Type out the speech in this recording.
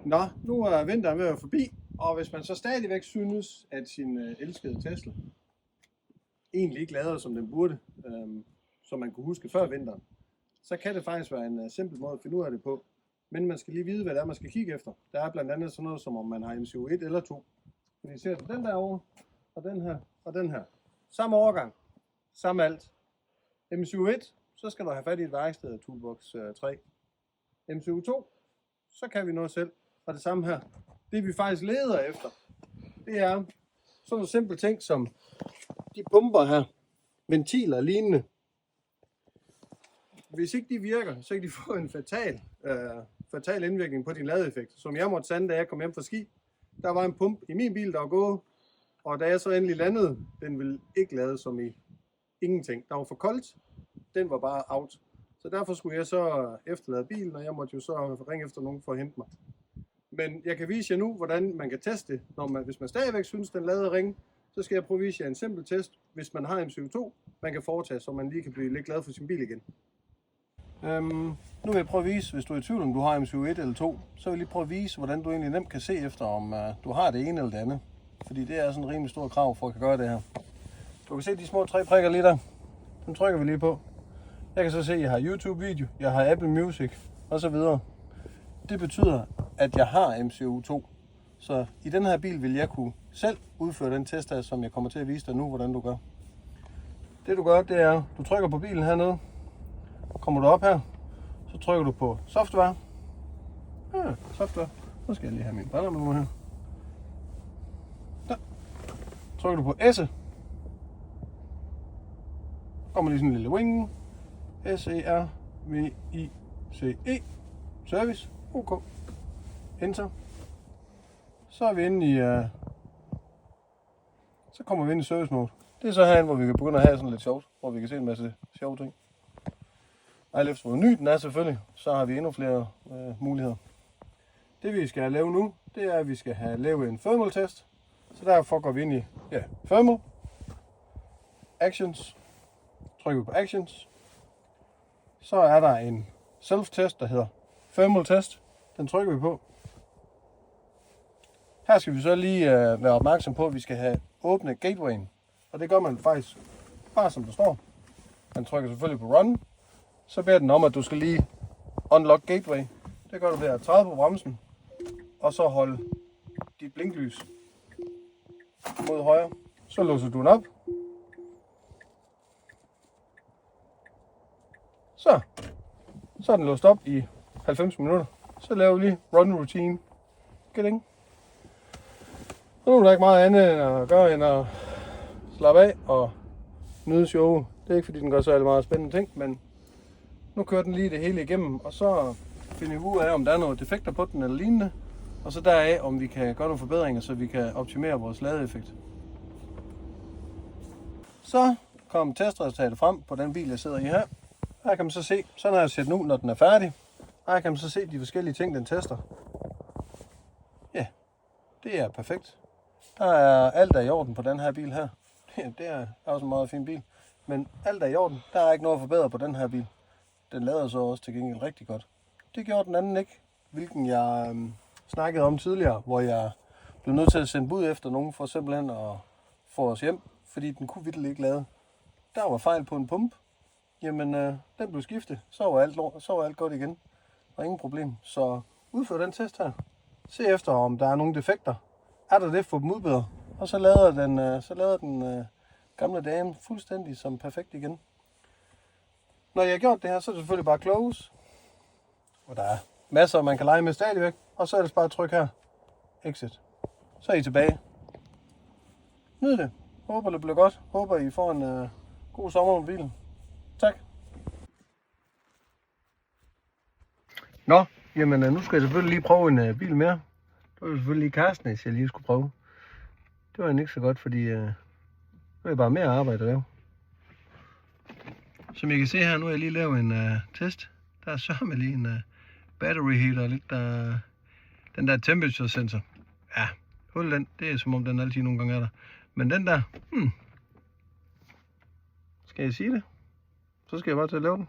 Nå, nu er vinteren ved at være forbi, og hvis man så stadigvæk synes, at sin elskede Tesla egentlig ikke lader, som den burde, som man kunne huske før vinteren, så kan det faktisk være en simpel måde at finde ud af det på. Men man skal lige vide, hvad det er, man skal kigge efter. Der er blandt andet sådan noget, som om man har MCU 1 eller 2. Fordi ser du den der over, og den her, og den her. Samme overgang, samme alt. MCU 1, så skal du have fat i et værksted af Toolbox 3. MCU 2, så kan vi noget selv. Og det samme her. Det vi faktisk leder efter, det er sådan nogle simple ting som de pumper her, ventiler og lignende. Hvis ikke de virker, så kan de få en fatal indvirkning på din ladeeffekt. Som jeg måtte sande, da jeg kom hjem fra ski. Der var en pump i min bil, der var gået, og da jeg så endelig landede, den ville ikke lade som i ingenting. Der var for koldt, den var bare out. Så derfor skulle jeg så efterlade bilen, og jeg måtte jo så ringe efter nogen for at hente mig. Men jeg kan vise jer nu, hvordan man kan teste det. Hvis man stadigvæk synes, den lader ringe, så skal jeg prøve at vise jer en simpel test, hvis man har MCU 2, man kan foretage, så man lige kan blive lidt glad for sin bil igen. Nu vil jeg prøve at vise, hvis du er i tvivl om du har MCU 1 eller 2, så vil jeg lige prøve at vise, hvordan du egentlig nemt kan se efter, om du har det ene eller det andet. Fordi det er sådan en rimelig stor krav for at kan gøre det her. Du kan se de små 3 prikker lige der. Dem trykker vi lige på. Jeg kan så se, at jeg har YouTube-video, jeg har Apple Music osv. Det betyder, at jeg har MCU 2. Så i den her bil vil jeg kunne selv udføre den test her, som jeg kommer til at vise dig nu, hvordan du gør. Det du gør, det er, du trykker på bilen hernede. Kommer du op her, så trykker du på software. Ja, software. Så skal jeg lige have mine briller med nu her. Der. Trykker du på S'e. Kommer lige sådan en lille wing. S-E-R-V-I-C-E. Service. OK. Enter. Så er vi inde i... Så kommer vi ind i service mode. Det er så herinde, hvor vi kan begynde at have sådan lidt sjovt. Hvor vi kan se en masse sjove ting. Alt efter hvor ny den er selvfølgelig, så har vi endnu flere muligheder. Det vi skal lave nu, det er, at vi skal have lavet en thermal test. Så derfor går vi ind i thermal, actions, trykker vi på actions. Så er der en self-test, der hedder thermal test. Den trykker vi på. Her skal vi så lige være opmærksom på, at vi skal have åbnet gatewayen. Og det gør man faktisk bare som der står. Man trykker selvfølgelig på run. Så beder den om, at du skal lige unlock gateway. Det gør du ved at træde på bremsen, og så holde dit blinklys mod højre. Så låser du den op. Så er den låst op i 90 minutter. Så laver vi lige run routine. Getting. Så nu er der ikke meget andet at gøre end at slappe af og nyde showet. Det er ikke fordi den gør så alle meget spændende ting, men nu kører den lige det hele igennem, og så finder vi ud af, om der er noget defekter på den eller lignende. Og så deraf, om vi kan gøre nogle forbedringer, så vi kan optimere vores ladeeffekt. Så kom testresultatet frem på den bil, jeg sidder i her. Her kan man så se, sådan har jeg set den ud, når den er færdig. Her kan man så se de forskellige ting, den tester. Ja, det er perfekt. Der er alt i orden på den her bil her. Det er også en meget fin bil. Men alt er i orden. Der er ikke noget at forbedre på den her bil. Den lader så også til gengæld rigtig godt. Det gjorde den anden ikke, hvilken jeg snakkede om tidligere, hvor jeg blev nødt til at sende bud efter nogen for simpelthen at få os hjem, fordi den kunne vitterligt ikke lade. Der var fejl på en pump. Jamen, den blev skiftet. Så var alt godt igen. Og ingen problem. Så udfør den test her. Se efter, om der er nogle defekter. Er der det, få dem udbedret. Og så lader den gamle dame fuldstændig som perfekt igen. Når jeg har gjort det her, så er det selvfølgelig bare close. Og der er masser, man kan lege med stadigvæk. Og så er det bare at trykke her. Exit. Så er I tilbage. Nyd det. Håber det bliver godt. Håber I får en god sommer med bilen. Tak. Nå, jamen nu skal jeg selvfølgelig lige prøve en bil mere. Det var jo selvfølgelig lige Carstens, jeg lige skulle prøve. Det var ikke så godt, fordi det var bare mere arbejde at lave. Som I kan se her, nu har jeg lige lavet en test. Der er sørme lige en battery heater, lidt den der temperature sensor. Ja, hul den, det er som om den altid nogle gange er der. Men den der, skal jeg sige det? Så skal jeg bare til at lave den.